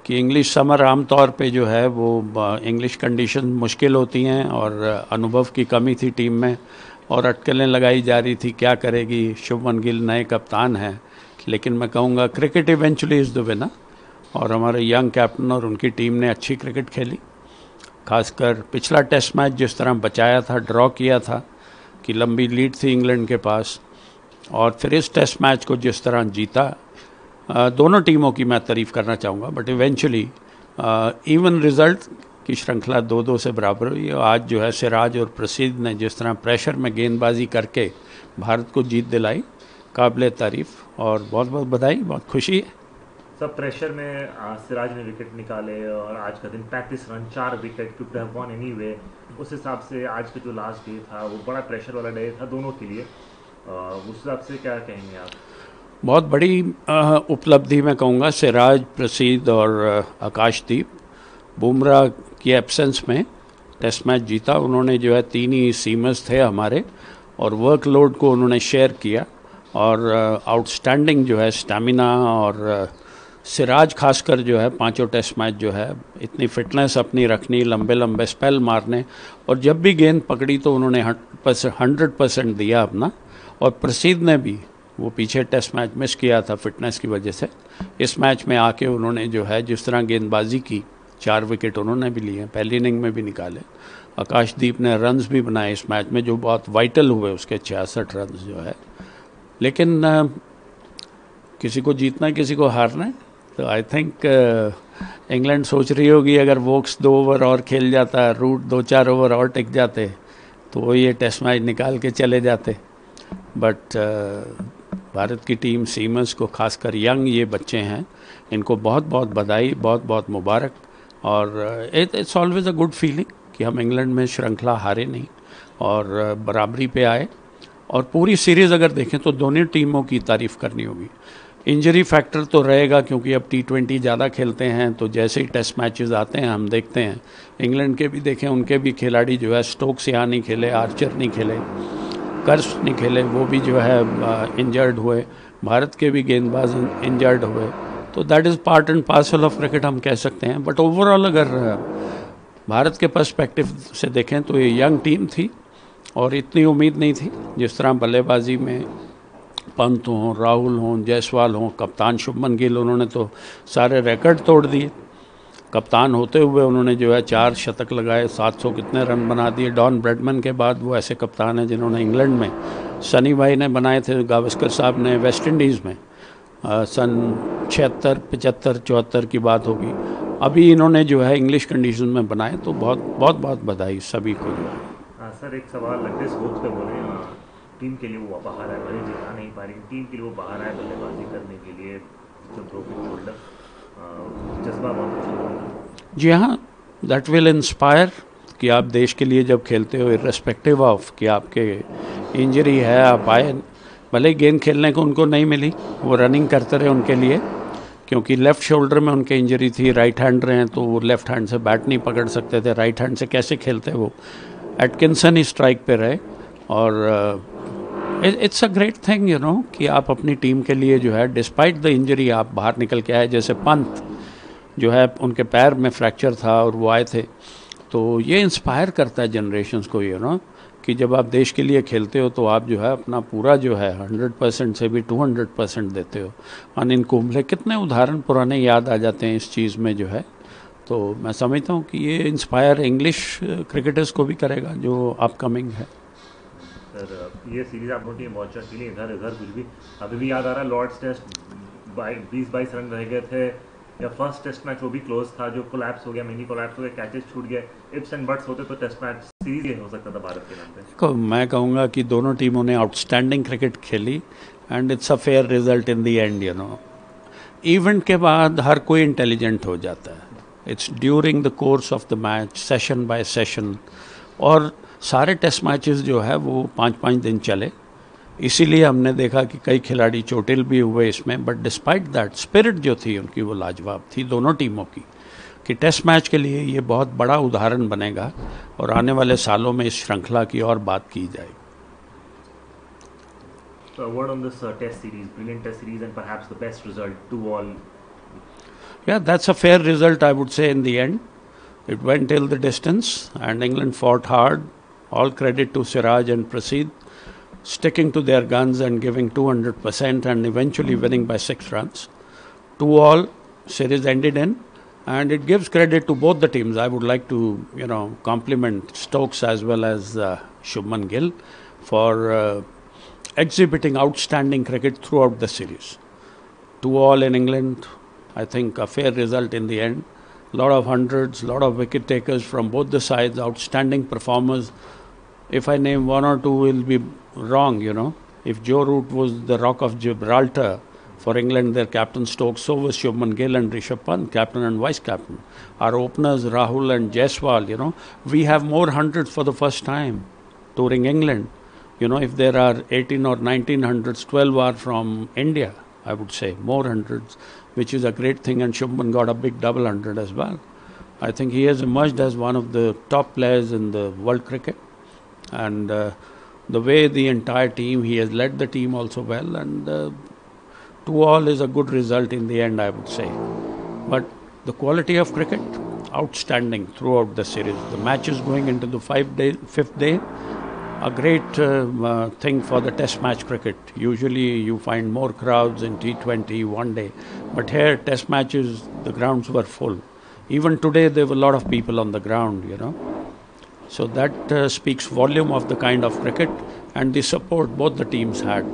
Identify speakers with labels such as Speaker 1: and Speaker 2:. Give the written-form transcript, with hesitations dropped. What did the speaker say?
Speaker 1: कि English summer आम तौर पे जो है वो इंग्लिश कंडीशन मुश्किल होती हैं और अनुभव की कमी थी टीम में और अटकलें लगाई जा रही थी क्या करेगी। शुभमन गिल नए कप्तान हैं, लेकिन मैं कहूँगा cricket eventually is the winner और हमारे यंग कैप्टन और उनकी टीम ने अच्छी क्रिकेट खेली। खासकर पिछला टेस्ट मैच जिस तरह बचाया था, ड्रॉ किया था कि लंबी लीड थी इंग्लैंड के पास, और फिर इस टेस्ट मैच को जिस तरह जीता, दोनों टीमों की मैं तारीफ़ करना चाहूँगा। बट इवेंचुअली इवन रिज़ल्ट की श्रृंखला 2-2 से बराबर हुई और आज जो है सिराज और प्रसिद्ध ने जिस तरह प्रेशर में गेंदबाजी करके भारत को जीत दिलाई, काबिल तारीफ़ और बहुत बहुत बधाई, बहुत खुशी है।
Speaker 2: सब प्रेशर में सिराज ने विकेट निकाले और आज का दिन 35 run 4 wicket could have gone anyway. उस हिसाब से आज का जो लास्ट डे था वो बड़ा प्रेशर वाला डे था दोनों के लिए। उस हिसाब से क्या कहेंगे आप?
Speaker 1: बहुत बड़ी उपलब्धि मैं कहूँगा सिराज, प्रसिद्ध और आकाशदीप। बुमराह की एब्सेंस में टेस्ट मैच जीता उन्होंने, जो है 3 ही सीमर्स थे हमारे और वर्कलोड को उन्होंने शेयर किया और आउटस्टैंडिंग जो है स्टैमिना और सिराज खासकर जो है 5 टेस्ट मैच जो है इतनी फिटनेस अपनी रखनी, लंबे लंबे स्पेल मारने और जब भी गेंद पकड़ी तो उन्होंने 100% दिया अपना। और प्रसिद्ध ने भी वो पीछे टेस्ट मैच मिस किया था फिटनेस की वजह से, इस मैच में आके उन्होंने जो है जिस तरह गेंदबाजी की 4 विकेट उन्होंने भी लिए, पहली इनिंग में भी निकाले। आकाशदीप ने रन्स भी बनाए इस मैच में जो बहुत वाइटल हुए उसके 66 रन्स जो है। लेकिन किसी को जीतना है किसी को हारना है, तो आई थिंक इंग्लैंड सोच रही होगी अगर वोक्स 2 ओवर और खेल जाता, रूट 2-4 ओवर और टिक जाते तो वो ये टेस्ट मैच निकाल के चले जाते। बट भारत की टीम सीमर्स को, खासकर यंग ये बच्चे हैं, इनको बहुत बहुत बधाई, बहुत बहुत मुबारक। और it's always a good feeling कि हम इंग्लैंड में श्रृंखला हारे नहीं और बराबरी पे आए। और पूरी सीरीज़ अगर देखें तो दोनों टीमों की तारीफ़ करनी होगी। इंजरी फैक्टर तो रहेगा क्योंकि अब T20 ज़्यादा खेलते हैं, तो जैसे ही टेस्ट मैचेस आते हैं हम देखते हैं इंग्लैंड के भी देखें, उनके भी खिलाड़ी जो है स्टोक्स यहाँ नहीं खेले, आर्चर नहीं खेले, कर्स नहीं खेले, वो भी जो है इंजर्ड हुए। भारत के भी गेंदबाज इंजर्ड हुए, तो that is part and parcel of cricket हम कह सकते हैं। बट ओवरऑल अगर भारत के पर्सपेक्टिव से देखें तो ये यंग टीम थी और इतनी उम्मीद नहीं थी। जिस तरह बल्लेबाजी में पंत हों, राहुल हों, जायसवाल हों, कप्तान शुभमन गिल, उन्होंने तो सारे रिकॉर्ड तोड़ दिए। कप्तान होते हुए उन्होंने जो है 4 शतक लगाए, 700 कितने रन बना दिए। डॉन ब्रैडमैन के बाद वो ऐसे कप्तान हैं जिन्होंने इंग्लैंड में, सनी भाई ने बनाए थे, गावस्कर साहब ने वेस्ट इंडीज़ में सन 76, 75, 74 की बात होगी। अभी इन्होंने जो है इंग्लिश कंडीशन में बनाए, तो बहुत बहुत बहुत बधाई सभी को जो है।
Speaker 2: सर एक सवाल लगते स्पोर्ट्स पे बोले, टीम के लिए वो बाहर आए, भले जिता नहीं पा रही, टीम के लिए वो बाहर आए बल्लेबाजी करने के लिए, जो ब्रोकन शोल्डर जज्बा बहुत अच्छा।
Speaker 1: जी हाँ, दैट विल इंस्पायर कि आप देश के लिए जब खेलते हो, इर्रेस्पेक्टिव ऑफ कि आपके इंजरी है, आप आए, भले गेंद खेलने को उनको नहीं मिली, वो रनिंग करते रहे उनके लिए, क्योंकि लेफ़्ट शोल्डर में उनके इंजरी थी। राइट हैंड रहे हैं तो वो लेफ़्ट हैंड से बैट नहीं पकड़ सकते थे, राइट हैंड से कैसे खेलते वो। एटकिंसन ही स्ट्राइक पे रहे और it's a great thing you know कि आप अपनी टीम के लिए जो है डिस्पाइट द इंजरी आप बाहर निकल के आए। जैसे पंत जो है उनके पैर में फ्रैक्चर था और वो आए थे, तो ये इंस्पायर करता है जनरेशन्स को यू नो कि जब आप देश के लिए खेलते हो तो आप जो है अपना पूरा जो है 100% से भी 200% देते हो। अनिल कुंबले, कितने उदाहरण पुराने याद आ जाते हैं इस चीज़ में जो है। तो मैं समझता हूँ कि ये इंस्पायर इंग्लिश क्रिकेटर्स को भी करेगा जो अपकमिंग है।
Speaker 2: सर ये सीरीज आप लोगों की बहुत अच्छी नहीं, इधर इधर कुछ भी अभी भी याद आ रहा है, लॉर्ड्स टेस्ट 20-22 रन रह गए थे, या फर्स्ट टेस्ट मैच वो भी क्लोज था जो कोलैप्स हो गया, मिनी कोलैप्स हो गया, कैचेस छूट गए, इफ्स एंड बट्स होते तो टेस्ट मैच सीरीज ये हो सकता था भारत के नाम पे।
Speaker 1: देखो, मैं कहूँगा कि दोनों टीमों ने आउटस्टैंडिंग क्रिकेट खेली and it's a fair result in the end you know. Event के बाद हर कोई इंटेलिजेंट हो जाता है, it's during the course of the match, session bye session. और सारे टेस्ट मैचेस जो है वो 5-5 दिन चले, इसीलिए हमने देखा कि कई खिलाड़ी चोटिल भी हुए इसमें। बट डिस्पाइट दैट स्पिरिट जो थी उनकी वो लाजवाब थी दोनों टीमों की, कि टेस्ट मैच के लिए ये बहुत बड़ा उदाहरण बनेगा और आने वाले सालों में इस श्रृंखला की और बात की जाएगी।
Speaker 2: So a word on this test series, brilliant test series and perhaps the best result to all.
Speaker 1: Yeah, that's a fair result, I would say, in the end. It went till the distance, and England fought hard. All credit to Siraj and Prasidh, sticking to their guns and giving 200% and eventually winning by 6 runs. 2-all, series ended in, and it gives credit to both the teams. I would like to, compliment Stokes as well as Shubman Gill for exhibiting outstanding cricket throughout the series. 2-all in England, I think a fair result in the end. Lot of hundreds, lot of wicket takers from both the sides, outstanding performers. If I name one or two, will be wrong, If Joe Root was the Rock of Gibraltar for England, their captain Stokes, so was Shubman Gill and Rishabh Pant, captain and vice captain. Our openers, Rahul and Jaiswal, we have more hundreds for the first time touring England. If there are 18 or 19 hundreds, 12 are from India, I would say, more hundreds, which is a great thing, and Shubman got a big double hundred as well. I think he has emerged as one of the top players in the world cricket, and the way the entire team, he has led the team also well, and 2-all is a good result in the end, I would say. But the quality of cricket, outstanding throughout the series. The matches going into the fifth day, a great thing for the test match cricket. Usually you find more crowds in T20 one day, but here test matches, the grounds were full. Even today there were a lot of people on the ground, So that speaks volume of the kind of cricket and the support both the teams had.